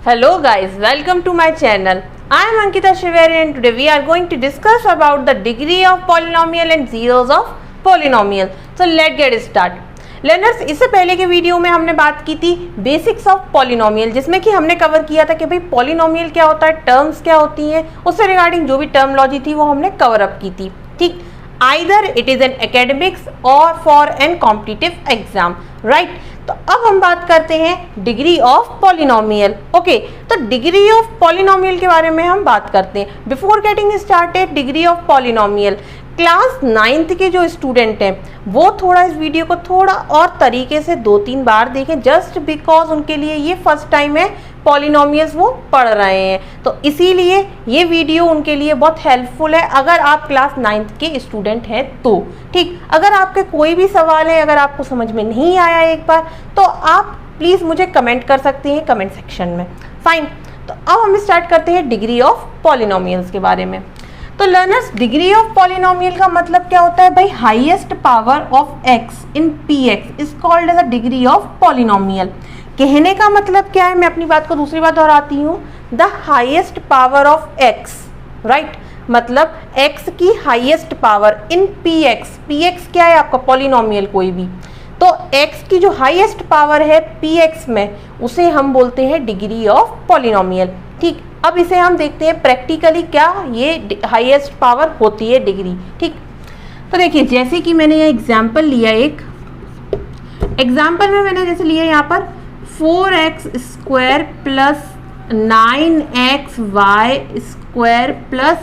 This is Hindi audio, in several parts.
Hello guys, welcome to my channel. I am Ankita Shiveri and today we are going to discuss about the degree of polynomial and zeros of polynomial. So let's get started. Learners, इससे पहले के वीडियो में हमने बात की थी बेसिक्स ऑफ पॉलिनोमियल, जिसमें कि हमने कवर किया था कि भाई पॉलिनोमियल क्या होता है, टर्म्स क्या होती हैं, उससे रिगार्डिंग जो भी टर्मोलॉजी थी वो हमने कवर अप की थी. ठीक, either it is an academics और for an competitive exam, right. तो अब हम बात करते हैं डिग्री ऑफ पॉलिनोमियल. ओके, तो डिग्री ऑफ पॉलिनोमियल के बारे में हम बात करते हैं. Before getting started degree of polynomial, class 9th के जो स्टूडेंट हैं वो थोड़ा इस वीडियो को थोड़ा और तरीके से 2-3 बार देखें, जस्ट बिकॉज उनके लिए ये फर्स्ट टाइम है पॉलिनोमियल्स वो पढ़ रहे हैं. तो इसीलिए ये वीडियो उनके लिए बहुत हेल्पफुल है अगर आप क्लास 9th के स्टूडेंट हैं तो. ठीक, अगर आपके कोई भी सवाल है, अगर आपको समझ में नहीं आया एक बार, तो आप प्लीज़ मुझे कमेंट कर सकते हैं कमेंट सेक्शन में. फाइन, तो अब हम स्टार्ट करते हैं डिग्री ऑफ पॉलिनोमियल्स के बारे में. तो लर्नर्स, डिग्री ऑफ पॉलिनोमियल का मतलब क्या होता है भाई? Highest power of x in p x is called as a degree of polynomial. कहने का मतलब क्या है, मैं अपनी बात को दूसरी बार दोहराती हूँ. The highest power of x, right, मतलब x की highest power in p x. P x क्या है आपका? पॉलिनोमियल कोई भी. तो x की जो हाईएस्ट पावर है पी एक्स में, उसे हम बोलते हैं डिग्री ऑफ पॉलिनोमियल. ठीक, अब इसे हम देखते हैं प्रैक्टिकली क्या ये हाईएस्ट पावर होती है डिग्री. ठीक, तो देखिए जैसे कि मैंने ये एग्जाम्पल लिया, एक एग्जाम्पल में मैंने जैसे लिया यहाँ पर 4x square plus 9xy square plus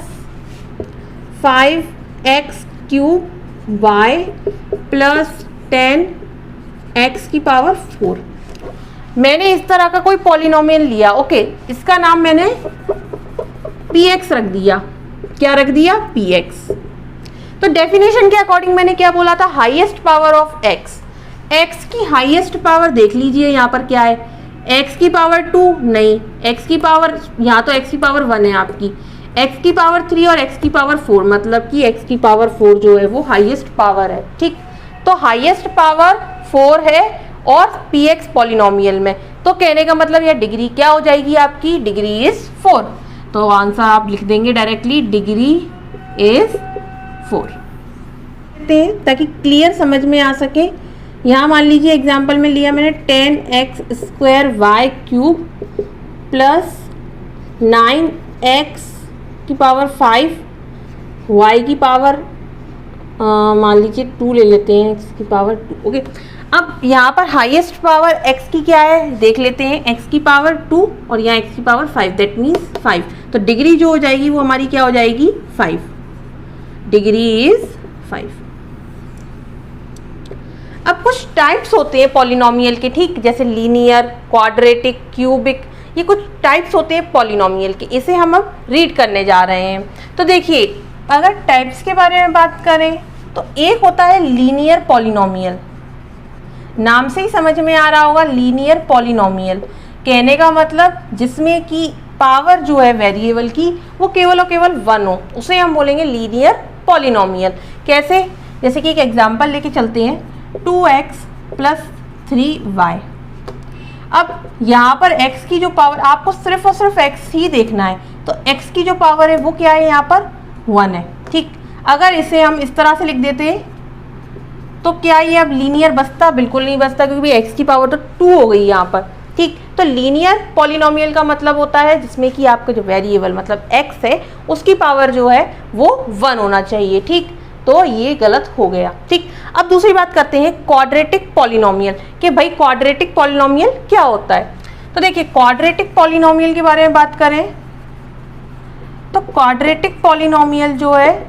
5x cube y plus 10x की पावर 4. मैंने इस तरह का कोई पॉलिनोमियल लिया. ओके, इसका नाम मैंने px रख दिया. क्या रख दिया? px. तो डेफिनेशन के अकॉर्डिंग मैंने क्या बोला था? Highest power of x. x की हाईएस्ट पावर देख लीजिए यहाँ पर क्या है? x की पावर 2 नहीं, x की पावर, यहाँ तो x की पावर 1 है आपकी, x की पावर 3 और x की पावर 4, मतलब कि x की पावर 4 जो है वो हाईएस्ट पावर है. ठीक, तो हाईएस्ट पावर 4 है और px पॉलिनोमियल में. तो कहने का मतलब यह डिग्री क्या हो जाएगी आपकी? Degree is 4. तो आंसर आप लिख देंगे डायरेक्टली, डिग्री इज 4, ताकि क्लियर समझ में आ सके. यहाँ मान लीजिए एग्जाम्पल में लिया मैंने 10x square Y cube plus 9x की पावर 5, y की पावर मान लीजिए 2 ले लेते हैं, x की पावर 2. ओके, अब यहाँ पर हाईएस्ट पावर x की क्या है देख लेते हैं. x की पावर 2 और यहाँ x की पावर 5, दैट मीन्स 5. तो डिग्री जो हो जाएगी वो हमारी क्या हो जाएगी? 5. Degree is 5. अब कुछ टाइप्स होते हैं पॉलिनोमियल के, ठीक, जैसे लीनियर, क्वाड्रेटिक, क्यूबिक, ये कुछ टाइप्स होते हैं पॉलिनोमियल के. इसे हम अब रीड करने जा रहे हैं. तो देखिए, अगर टाइप्स के बारे में बात करें तो एक होता है लीनियर पॉलिनोमियल. नाम से ही समझ में आ रहा होगा, लीनियर पॉलिनोमियल. कहने का मतलब जिसमें कि पावर जो है वेरिएबल की वो केवल और केवल 1 हो, उसे हम बोलेंगे लीनियर पॉलिनोमियल. कैसे? जैसे कि एक एग्जांपल लेके चलते हैं, 2x प्लस 3y. अब यहाँ पर x की जो पावर, आपको सिर्फ और सिर्फ x ही देखना है, तो x की जो पावर है वो क्या है? यहाँ पर 1 है. ठीक, अगर इसे हम इस तरह से लिख देते तो क्या ये अब लीनियर बचता? बिल्कुल नहीं बचता, क्योंकि x की पावर तो 2 हो गई यहाँ पर. ठीक, तो लीनियर पॉलिनोमियल का मतलब होता है जिसमें कि आपका जो वेरिएबल मतलब x है उसकी पावर जो है वो 1 होना चाहिए. ठीक, तो ये गलत हो गया. ठीक, अब दूसरी बात करते हैं क्वाड्रेटिक पॉलिनोमियल, कि भाई क्वाड्रेटिक पॉलिनोमियल क्या होता है. तो देखिए, क्वाड्रेटिक पॉलिनोमियल के बारे में बात करें तो क्वाड्रेटिक पॉलिनोमियल जो है,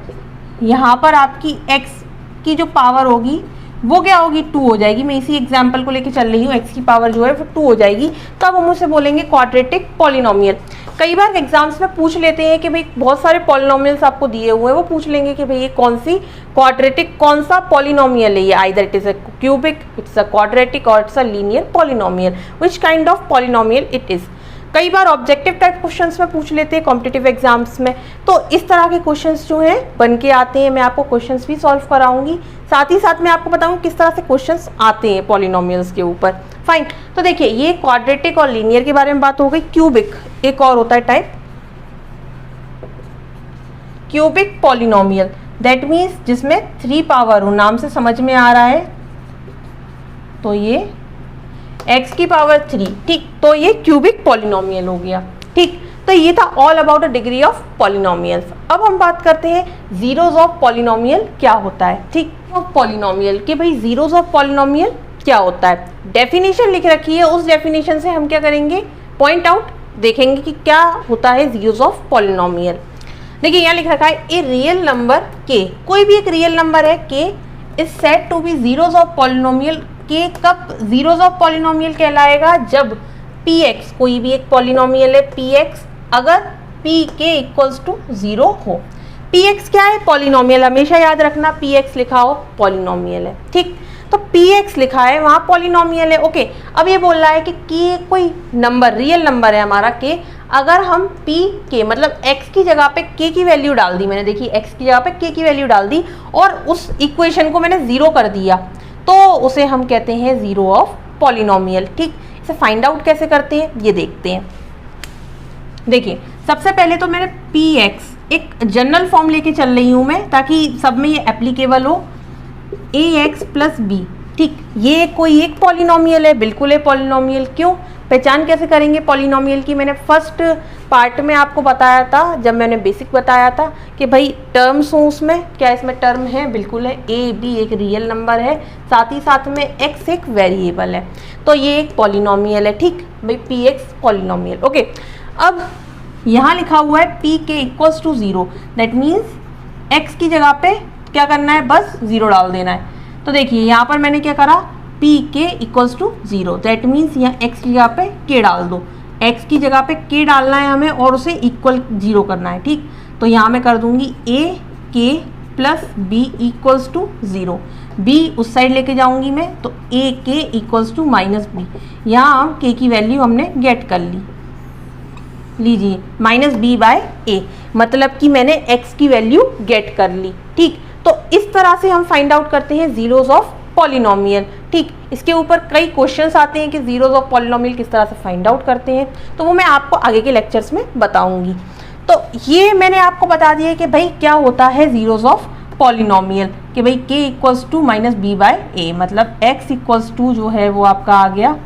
यहाँ पर आपकी x की जो पावर होगी वो क्या होगी? 2 हो जाएगी. मैं इसी एग्जाम्पल को लेके चल रही हूँ, x की पावर जो है वो 2 हो जाएगी. तो अब हम उसे बोलेंगे क्वाड्रेटिक पॉलिनोमियल. कई बार एग्जाम्स में पूछ लेते हैं कि भाई बहुत सारे पॉलिनोमियल्स आपको दिए हुए हैं, वो पूछ लेंगे कि भाई ये कौन सी क्वाड्रेटिक, कौन सा पॉलिनोमियल है ये? Either it is a cubic, it's a quadratic और it's a linear polynomial. Which kind of polynomial it is? कई बार ऑब्जेक्टिव टाइप क्वेश्चंस में पूछ लेते हैं कॉम्पिटिटिव एग्जाम्स में. तो इस तरह के क्वेश्चंस जो हैं बन के आते हैं. मैं आपको क्वेश्चंस भी सॉल्व कराऊंगी, साथ ही साथ मैं आपको बताऊंगी किस तरह से क्वेश्चंस आते हैं पॉलिनोमियल्स के ऊपर. फाइन। तो देखिए ये क्वाड्रेटिक और लीनियर के बारे में बात हो गई। क्यूबिक एक और होता है type, cubic polynomial, that means जिसमें 3 पावर हो, नाम से समझ में आ रहा है। तो ये x की पावर 3, ठीक, तो ये क्यूबिक पॉलिनोमियल हो गया। ठीक, तो ये था all about the degree of polynomials. अब हम बात करते हैं जीरोस ऑफ पॉलिनोमियल क्या होता है। ठीक, ऑफ पॉलिनोमियल कि भाई जीरोस ऑफ पॉलिनोमियल क्या होता है। डेफिनेशन लिख रखी है, उस डेफिनेशन से हम क्या करेंगे, पॉइंट आउट देखेंगे कि क्या होता है जीरोस ऑफ पॉलिनोमियल। देखिए यहाँ लिख रखा है ए रियल नंबर के, कोई भी एक रियल नंबर है k is said to be zeros of polynomial. K कब जीरोस ऑफ पॉलिनोमियल कहलाएगा, जब px, कोई भी एक पॉलिनोमियल है px, अगर pk इक्वल्स टू 0 हो। px क्या है, पॉलिनोमियल, हमेशा याद रखना px लिखा हो पॉलिनोमियल है। ठीक, तो px लिखा है वहाँ पॉलिनोमियल है। ओके, अब ये बोल रहा है कि k कोई नंबर, रियल नंबर है हमारा k, अगर हम pk मतलब x की जगह पे k की वैल्यू डाल दी, मैंने देखी x की जगह पे k की वैल्यू डाल दी और उस इक्वेशन को मैंने 0 कर दिया, तो उसे हम कहते हैं जीरो ऑफ पॉलिनोमियल। ठीक, इसे फाइंड आउट कैसे करते हैं ये देखते हैं। देखिए सबसे पहले तो मैंने px एक जनरल फॉर्म लेके चल रही हूँ मैं, ताकि सब में ये एप्लीकेबल हो। ax प्लस b, ठीक, ये कोई एक पॉलिनोमियल है, बिल्कुल है पॉलिनोमियल। क्यों, पहचान कैसे करेंगे पॉलिनोमियल की, मैंने फर्स्ट पार्ट में आपको बताया था, जब मैंने बेसिक बताया था कि भाई टर्म्स हों उसमें, क्या इसमें टर्म है, बिल्कुल है। a b एक रियल नंबर है, साथ ही साथ में x एक वेरिएबल है, तो ये एक पॉलिनोमियल है। ठीक भाई, px पॉलिनोमियल। ओके, अब यहाँ लिखा हुआ है pk equals to 0, that means x की जगह पे क्या करना है, बस 0 डाल देना है। तो देखिए यहाँ पर मैंने क्या करा, pk equals to 0, that means यहाँ x की जगह पे k डाल दो, x की जगह पे k डालना है हमें और उसे इक्वल 0 करना है। ठीक, तो यहाँ मैं कर दूंगी a k plus b equals to 0, b उस साइड लेके जाऊंगी मैं, तो a k equals to minus b, यहाँ k की वैल्यू हमने गेट कर ली, लीजिए माइनस b बाय a, मतलब कि मैंने x की वैल्यू गेट कर ली। ठीक, तो इस तरह से हम फाइंड आउट करते हैं जीरोस ऑफ पॉलिनोमियल। ठीक, इसके ऊपर कई क्वेश्चंस आते हैं कि जीरोस ऑफ पॉलिनोमियल किस तरह से फाइंड आउट करते हैं, तो वो मैं आपको आगे के लेक्चर्स में बताऊंगी। तो ये मैंने आपको बता दिया कि भाई क्या होता है जीरोस ऑफ पॉलिनोमियल, कि भाई k equals to minus b by a, मतलब x इक्वल्स टू जो है वो आपका आ गया।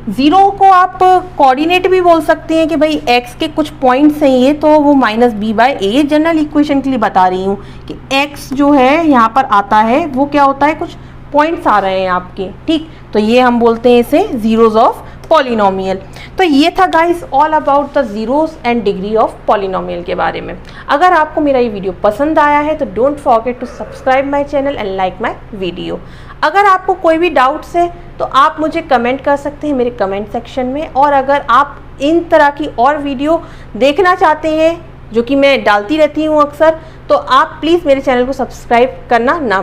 जीरो को आप कोऑर्डिनेट भी बोल सकते हैं कि भाई x के कुछ पॉइंट्स हैं ये, तो वो minus b by a, general equation के लिए बता रही हूँ कि x जो है यहाँ पर आता है वो क्या होता है, कुछ पॉइंट्स आ रहे हैं आपके। ठीक, तो ये हम बोलते हैं इसे जीरोस ऑफ पॉलिनोमियल। तो ये था guys all about the zeros and degree of polynomial के बारे में। अगर आपको मेरा ये वीडियो पसंद आया है तो don't forget to subscribe my channel and like my video. अगर आपको कोई भी डाउट्स है तो आप मुझे कमेंट कर सकते हैं मेरे कमेंट सेक्शन में, और अगर आप इन तरह की और वीडियो देखना चाहते हैं जो कि मैं डालती रहती हूँ अक्सर, तो आप प्लीज़ मेरे चैनल को सब्सक्राइब करना ना